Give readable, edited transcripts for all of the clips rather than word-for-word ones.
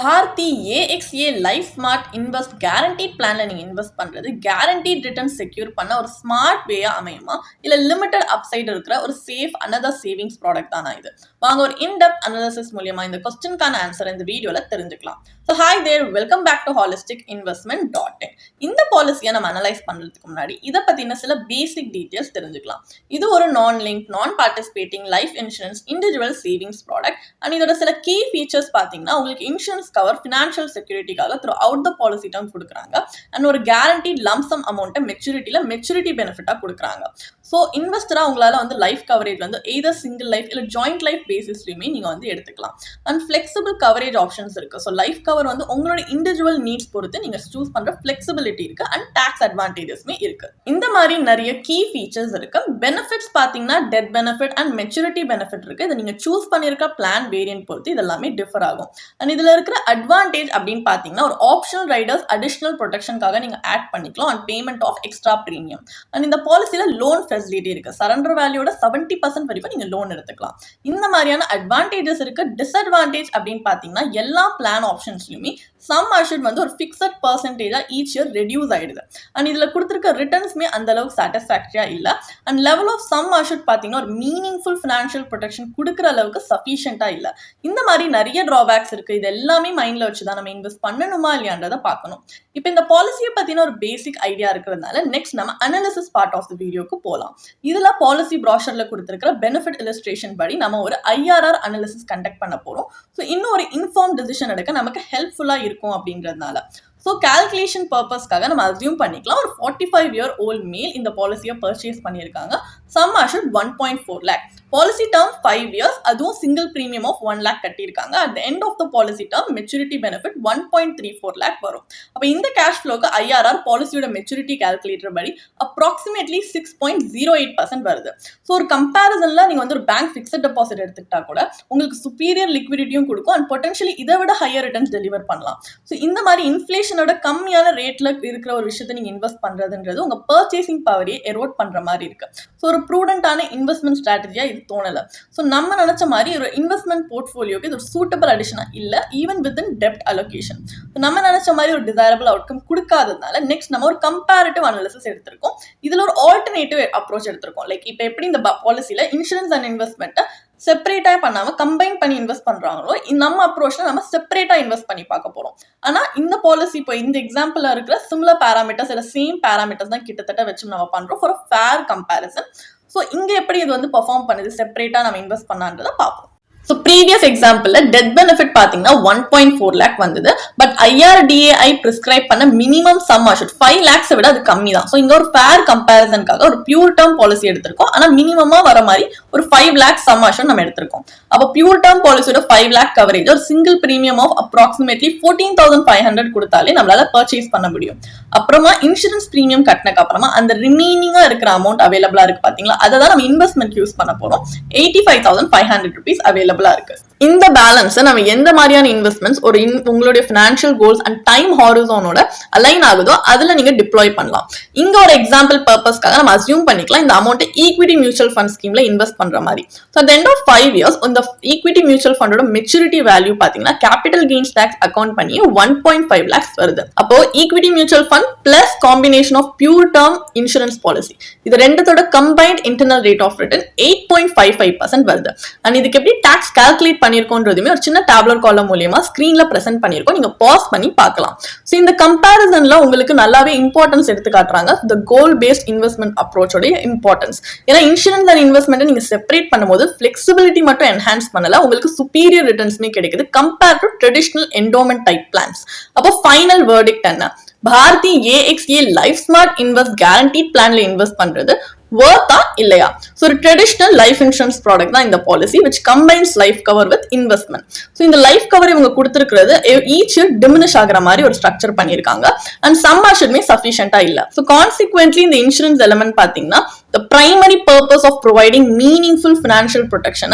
Bharathi AXA life smart invest guaranteed பிளான்ல நீங்க invest பண்றது கேரண்டீட் ரிட்டர்ன் செக்யூர் பண்ண ஒரு ஸ்மார்ட் வேயா அமையுமா இல்ல லிமிடெட் அப்சைட் இருக்கிற ஒரு சேஃப் அனதர் சேவிங்ஸ் ப்ராடக்ட் தானா இது? வாங்க ஒரு இன்டெப்த் அனாலிசிஸ் மூலமா இந்த क्वेश्चनக்கான ஆன்சர் இந்த வீடியோல தெரிஞ்சுக்கலாம். So hi there, welcome back to holisticinvestment.in. இந்த பாலிசியை நம்ம அனலைஸ் பண்றதுக்கு முன்னாடி இத பத்தின சில பேசிக் டீடைல்ஸ் தெரிஞ்சுக்கலாம். இது ஒரு non link non participating life insurance individual savings product and இதோட சில கீ ஃபீச்சர்ஸ் பாத்தீங்கன்னா உங்களுக்கு இன்சூரன்ஸ் கவர் ஃபினான்ஷியல் செக்யூரிட்டிக்காக throughout the policy term கொடுக்குறாங்க அண்ட் ஒரு கேரண்டீட் லம்சம் அமௌண்ட்டை மெச்சூரிட்டி பெனிஃபிட்டா கொடுக்குறாங்க. ஸோ இன்வெஸ்டரா உங்களால வந்து லைஃப் கவரேஜ் வந்து எய்தர் சிங்கிள் லைஃப் இல்லை ஜாயிண்ட் லைஃப் பேசிஸ்லையுமே நீங்க வந்து எடுத்துக்கலாம். அண்ட் ஃபிளெக்சிபிள் கவரேஜ் ஆப்ஷன்ஸ் இருக்கு. ஸோ லைஃப் கவர் வந்து உங்களோட இண்டிவிஜுவல் நீட்ஸ் பொறுத்து நீங்க சூஸ் பண்ற ஃபிளெக்சிபிலிட்டி இருக்கு அண்ட் டாக்ஸ் அட்வான்டேஜஸ்மே இருக்கு. இந்த மாதிரி நிறைய கீ ஃபீச்சர்ஸ் இருக்கு. பெனிஃபிட்ஸ் பாத்தீங்கன்னா death benefit and maturity benefit இருக்கு. இதை நீங்க சூஸ் பண்ணிருக்க பிளான் வேரியன்ட் பொறுத்து இதெல்லாமே டிஃபர் ஆகும். அண்ட் இதுல இருக்கிற அட்வான்டேஜ் அப்படின்னு பாத்தீங்கன்னா ஒரு ஆப்ஷனல் ரைடர்ஸ் அடிஷனல் ப்ரொடெக்ஷனுக்காக நீங்க ஆட் பண்ணிக்கலாம் and payment of extra premium. And இந்த பாலிசியில லோன் ஃபெசிலிட்டி இருக்கு. சரண்டர் வேல்யூட 70% வரைக்கும் நீங்க லோன் எடுத்துக்கலாம். இந்த மாதிரியான அட்வான்டேஜஸ் இருக்கு. டிஸ்அட்வான்டேஜ் அப்படின்னு பாத்தீங்கன்னா எல்லா பிளான் ஆப்ஷன்ஸ்லயுமே சம் அஷூர்ட் வந்து ஒரு ஃபிக்ஸட் பர்சன்டேஜா ஈச் இயர் ரெடியூஸ் ஆயிடுது. அண்ட் இதுல கொடுத்திருக்க ரிட்டர்ன்ஸ்மே அந்த அளவுக்கு சாட்டிஸ்ஃபேக்டரியா இல்ல. And level of sum assured பாத்தீங்கன்னா ஒரு மீனிங்ஃபுல் ஃபினான்ஷியல் ப்ரொடெக்ஷன் கொடுக்குற அளவுக்கு சஃபிஷியன்டா இல்ல. இந்த மாதிரி நிறைய டிராபேக்ஸ் இருக்கு. இது எல்லாமே மைண்ட்ல வச்சுதான் நம்ம இன்வெஸ்ட் பண்ணணுமா இல்லையான்றதை பார்க்கணும். இப்போ இந்த பாலிசியை பத்தின ஒரு பேசிக் ஐடியா இருக்கிறதுனால நெக்ஸ்ட் நம்ம அனாலிசிஸ் பார்ட் ஆஃப் த வீடியோக்கு போலாம். இதுல பாலிசி ப்ராஷர்ல கொடுத்திருக்கிற பெனிஃபிட் இல்லஸ்ட்ரேஷன் படி நம்ம ஒரு IRR அனாலிசிஸ் கண்டக்ட் பண்ண போறோம். ஸோ இன்னும் ஒரு இன்ஃபார்ம் டிசிஷன் எடுக்க நமக்கு ஹெல்ப்ஃபுல்லா இருக்கும் அப்படிங்கிறதுனால ஸோ கால்குலேஷன் பர்பஸ்க்காக நம்ம அசியூம் பண்ணிக்கலாம் ஒரு 45-year-old மேல் இந்த பாலிசியை பர்ச்சேஸ் பண்ணியிருக்காங்க. Sum assured 1.4 lakh. Policy term 5 years, அதுவும் சிங்கிள் பிரீமியம் ஆஃப் 1 lakh கட்டியிருக்காங்க. At the end of the policy term maturity benefit 1.34 lakh வரும். அப்போ இந்த கேஷ் ஃப்ளோக்கு IRR பாலிசியோட மெச்சூரிட்டி கால்குலேட்டர் படி அப்ராக்சிமேட்லி 6.08% வருது. ஸோ ஒரு கம்பேரிசன்ல நீங்க வந்து ஒரு பேங்க் ஃபிக்ஸட் டெபாசிட் எடுத்துக்கிட்டா கூட உங்களுக்கு சுப்பீரியர் லிக்விடிட்டியும் கொடுக்கும் அண்ட் பொட்டன்ஷியலி இதை விட ஹையர் ரிட்டர்ன்ஸ் டெலிவர் பண்ணலாம். ஸோ இந்த மாதிரி இன்ஃப்ளேஷனோட கம்மியான ரேட்ல இருக்கிற ஒரு விஷயத்தை நீங்க இன்வெஸ்ட் பண்றதுன்றது உங்க பர்ச்சேசிங் பவரையே எரோட் பண்ற மாதிரி இருக்கு. ஸோ ஒரு ப்ரூடென்டான இன்வெஸ்ட்மெண்ட் ஸ்ட்ராட்டஜியா இது தோணல. ஸோ நம்ம நினைச்ச மாதிரி ஒரு இன்வெஸ்ட்மெண்ட் போர்ட்ஃபோலியோக்கு இது ஒரு சூட்டபிள் அடிஷனா இல்ல even with in dept allocation. நம்ம நினைச்ச மாதிரி ஒரு டிசைரபிள் அவுட்கம் கொடுக்காததுனால நெக்ஸ்ட் நம்ம ஒரு கம்பேரிட்டிவ் அனாலிசிஸ் எடுத்திருக்கோம். இதுல ஒரு ஆல்டர்னேட்டிவ் அப்ரோச் எடுத்திருக்கோம். லைக் இப்போ எப்படி இந்த பாலிசியில இன்சூரன்ஸ் அண்ட் இன்வெஸ்ட்மெண்ட்டை செப்பரேட்டா பண்ணாம கம்பைன் பண்ணி இன்வெஸ்ட் பண்றாங்களோ நம்ம அப்ரோச்ல நம்ம செப்பரேட்டா இன்வெஸ்ட் பண்ணி பார்க்க போறோம். ஆனா இந்த பாலிசி இப்போ இந்த எக்ஸாம்பிள்ல இருக்கிற சிமிலர் பேராமீட்டர்ஸ் இல்ல சேம் பேராமீட்டர்ஸ் தான் கிட்டத்தட்ட வச்சு நம்ம பண்றோம் ஃபார் ஃபேர் கம்பேரிசன். ஸோ இங்க எப்படி இது வந்து பெர்ஃபார்ம் பண்ணுது செப்பரேட்டா நம்ம இன்வெஸ்ட் பண்ணான்றதை பார்ப்போம். ஸோ ப்ரீவியஸ் எக்ஸாம்பிள்ல டெத் பெனிஃபிட் பாத்தீங்கன்னா 1.4 lakh வந்தது. பட் IRDAI பிரிஸ்கிரைப் பண்ண மினிமம் சம் அஷூர்ட் 5 lakhs விட அது கம்மி தான். ஸோ இங்க ஒரு ஃபேர் கம்பேரிசனுக்காக ஒரு பியூர் டேர்ம் பாலிசி எடுத்திருக்கோம். ஆனா மினிமமா வர மாதிரி ஒரு 5 lakhs சம் அஷூர்ட் நம்ம எடுத்திருக்கோம். அப்போ பியூர் டேர்ம் பாலிசியோட 5 lakh கவரேஜ் ஒரு சிங்கிள் பிரீமியம் ஆஃப் அப்ராக்சிமேட்லி 14,500 கொடுத்தாலே நம்மளால பர்ச்சேஸ் பண்ண முடியும். அப்புறமா இன்சூரன்ஸ் பிரீமியம் கட்டினக்கு அப்புறமா அந்த ரிமைனிங்கா இருக்கிற அமௌண்ட் அவைலபிளா இருக்கு பாத்தீங்களா, அதை தான் நம்ம இன்வெஸ்ட்மெண்ட் யூஸ் பண்ண போறோம். 85,500 rupees அவைலபிளா இருக்கு. இந்த பேலன்ஸ் நம்ம எந்த மாதிரியான இன்வெஸ்ட்மெண்ட்ஸ் ஒரு உங்களுடைய ஃபினான்ஷியல் கோல்ஸ் அண்ட் டைம் ஹாரிசானோட அலைன் ஆகுதோ அதுல நீங்க டிப்ளாய் பண்ணலாம். இங்க ஒரு எக்ஸாம்பிள் பர்பஸ்க்காக நம்ம அசியூம் பண்ணிக்கலாம் இந்த அமௌண்ட் ஈக்விட்டி மியூச்சுவல் ஃபண்ட் ஸ்கீம்ல இன்வெஸ்ட் பண்ற மாதிரி. So at end of 5 years இந்த ஈக்விட்டி மியூச்சுவல் ஃபண்டோட மெச்சூரிட்டி வேல்யூ பாத்தீங்கன்னா கேபிட்டல் கெயின்ஸ் டாக்ஸ் அக்கௌண்ட் பண்ணி 1.5 lakhs வருது. அப்போ equity mutual fund plus combination of pure term insurance policy இது ரெண்டத்தோட combined internal rate of return 8.55% வருது. அண்ட் இதுக்கு எப்படி டாக்ஸ் கால்குலேட் பண்ணிருக்கோன்றதுமே ஒரு சின்ன டேப்லர் காலம் மூலமா ஸ்கிரீன்ல பிரசன்ட் பண்ணிருக்கோம். நீங்க பாஸ் பண்ணி பார்க்கலாம். சோ இந்த கம்பேரிசன்ல உங்களுக்கு நல்லாவே இம்பார்ட்டன்ஸ் எடுத்து காட்டுறாங்க the goal based investment approach ஓட இம்பார்ட்டன்ஸ். ஏன்னா இன்சூரன்ஸ் அண்ட் இன்வெஸ்ட்மெண்ட் நீங்க செப்பரேட் பண்ணும்போது ஃபிளெக்சிபிலிட்டி மட்டும் என்ஹான்ஸ் பண்ணல, உங்களுக்கு சுப்பீரியர் ரிட்டர்ன்ஸ்மே கிடைக்குது compare to traditional endowment type plans. அப்போ ஃபைனல் வெர்டிக்ட் என்ன? Bharti AXA life smart invest guaranteed பிளான்ல இன்வெஸ்ட் பண்றது வர்த்தா இல்லையா? ஸோ ஒரு ட்ரெடிஷனல் லைஃப் இன்சூரன்ஸ் ப்ராடக்ட் தான் இந்த policy which combines life cover with investment. So இந்த லைஃப் கவர் இவங்க கொடுத்துருக்கிறது ஈச் இயர் டிமினிஷ் ஆகிற மாதிரி ஒரு ஸ்ட்ரக்சர் பண்ணியிருக்காங்க அண்ட் சம் அஷூர்ட்மே சஃபிஷியன்டா இல்ல. ஸோ கான்சிக்வென்ட்லி இந்த இன்சூரன்ஸ் எலமெண்ட் பாத்தீங்கன்னா the primary purpose of providing meaningful financial protection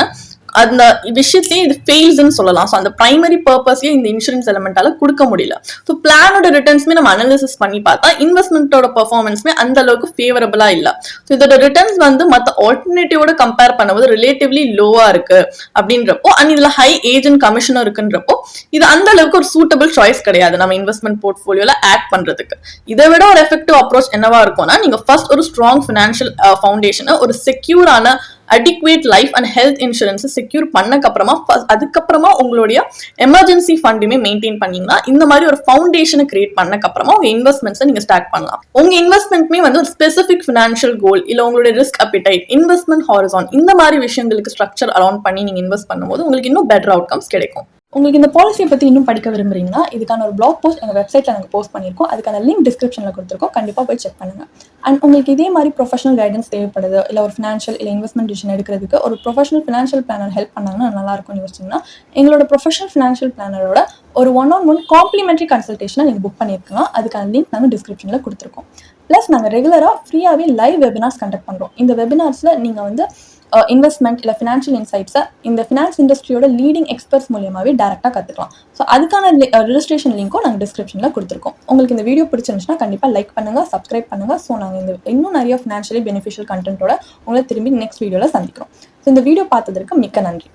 அந்த விஷயத்தையே இது ஃபெயில்ஸ்ன்னு சொல்லலாம். ஸோ அந்த பிரைமரி பர்பஸையே இந்த இன்சூரன்ஸ் எலமெண்டால கொடுக்க முடியல. ஸோ பிளானோட ரிட்டர்ன்ஸ்மே நம்ம அனாலிசிஸ் பண்ணி பார்த்தா இன்வெஸ்ட்மெண்ட்டோட பெர்ஃபார்மன்ஸ்மே அந்த அளவுக்கு ஃபேவரபிளா இல்லை. ஸோ இதோட ரிட்டர்ன்ஸ் வந்து மற்ற ஆல்டர்னேட்டிவோட கம்பேர் பண்ணும்போது ரிலேட்டிவ்லி லோவா இருக்கு அப்படின்றப்போ, அண்ட் இதுல ஹை ஏஜென்ட் கமிஷனும் இருக்குன்றப்போ இது அந்த அளவுக்கு ஒரு சூட்டபிள் சாய்ஸ் கிடையாது நம்ம இன்வெஸ்ட்மெண்ட் போர்ட்ஃபோலியோல ஆட் பண்றதுக்கு. இதை விட ஒரு எஃபெக்டிவ் அப்ரோச் என்னவா இருக்கும்னா, நீங்க ஃபர்ஸ்ட் ஒரு ஸ்ட்ராங் ஃபினான்ஷியல் ஃபவுண்டேஷனை, ஒரு செக்யூரான adequate life and health insurance secure பண்ணக்கப்புறமா அதுக்கப்புறமா உங்களுடைய எமர்ஜென்சி ஃபண்டுமே மெயின்டைன் பண்ணீங்கன்னா, இந்த மாதிரி ஒரு ஃபவுண்டேஷனை கிரியேட் பண்ணக்கப்புறமா உங்க இன்வெஸ்ட்மெண்ட்ஸை நீங்க ஸ்டார்ட் பண்ணலாம். உங்க இன்வெஸ்ட்மெண்ட்மே வந்து ஒரு ஸ்பெசிபிக் ஃபினான்ஷியல் கோல், இல்ல உங்களுடைய ரிஸ்க் அப்பிடைட், இன்வெஸ்ட்மெண்ட் ஹாரிசான், இந்த மாதிரி விஷயங்களுக்கு ஸ்ட்ரக்சர் அரௌண்ட் பண்ணி நீங்க இன்வெஸ்ட் பண்ணும்போது உங்களுக்கு இன்னும் பெட்டர் அவுட்கம்ஸ் கிடைக்கும். உங்களுக்கு இந்த பாலிசியை பற்றி இன்னும் படிக்க விரும்புறீங்கன்னா, இதுக்கான ஒரு பிளாக் போஸ்ட் எங்கள் வெப்சைட்டில் நாங்கள் போஸ்ட் பண்ணியிருக்கோம். அதுக்கான லிங்க் டிஸ்கிரிப்ஷனில் கொடுத்துருக்கோம். கண்டிப்பாக போய் செக் பண்ணுங்கள். அண்ட் உங்களுக்கு இதே மாதிரி ப்ரொஃபஷனல் கைடன்ஸ் தேவைப்படுது, இல்லை ஒரு ஃபினான்ஷியல் இல்லை இன்வெஸ்ட்மெண்ட் டிசிஷன் எடுக்கிறதுக்கு ஒரு ப்ரொஃபஷனல் ஃபினான்ஷியல் பிளானர் ஹெல்ப் பண்ணாங்கன்னா நல்லாயிருக்கும்னு யோசிச்சிங்கன்னா, எங்களோட ப்ரொஃபஷனல் ஃபினான்ஷியல் பிளானரோட ஒரு 1-on-1 காம்ப்ளிமெண்ட்ரி கன்சல்டேஷனை நீங்கள் புக் பண்ணியிருக்கலாம். அதுக்கான லிங்க் நாங்கள் டிஸ்கிரிப்ஷனில் கொடுத்துருக்கோம். ப்ளஸ் நாங்கள் ரெகுலராக ஃப்ரீயாகவே லைவ் வெபினார்ஸ் கண்டக்ட் பண்ணுறோம். இந்த வெபினார்ஸில் நீங்கள் வந்து இன்வெஸ்ட்மெண்ட் இல்லை ஃபினான்ஷியல் இன்சைட்ஸை இந்த ஃபினான்ஸ் இண்டஸ்ட்ரியோட லீடிங் எக்ஸ்பர்ட்ஸ் மூலியமாகவே டேரெக்டாக கற்றுக்கலாம். ஸோ அதுக்கான ரெஜிஸ்ட்ரேஷன் லிங்க்கும் நாங்கள் டிஸ்கிரிப்ஷனில் கொடுத்துருக்கோம். உங்களுக்கு இந்த வீடியோ பிடிச்சிருந்துச்சுன்னா கண்டிப்பாக லைக் பண்ணுங்கள், சப்ஸ்கிரைப் பண்ணுங்கள். ஸோ நாங்கள் இன்னும் நிறைய ஃபினான்ஷியலி பெனிஃபிஷியல் கண்டென்ட்டோட உங்களை திரும்பி நெக்ஸ்ட் வீடியோவில் சந்திக்கிறோம். ஸோ இந்த வீடியோ பார்த்ததற்கு மிக்க நன்றி.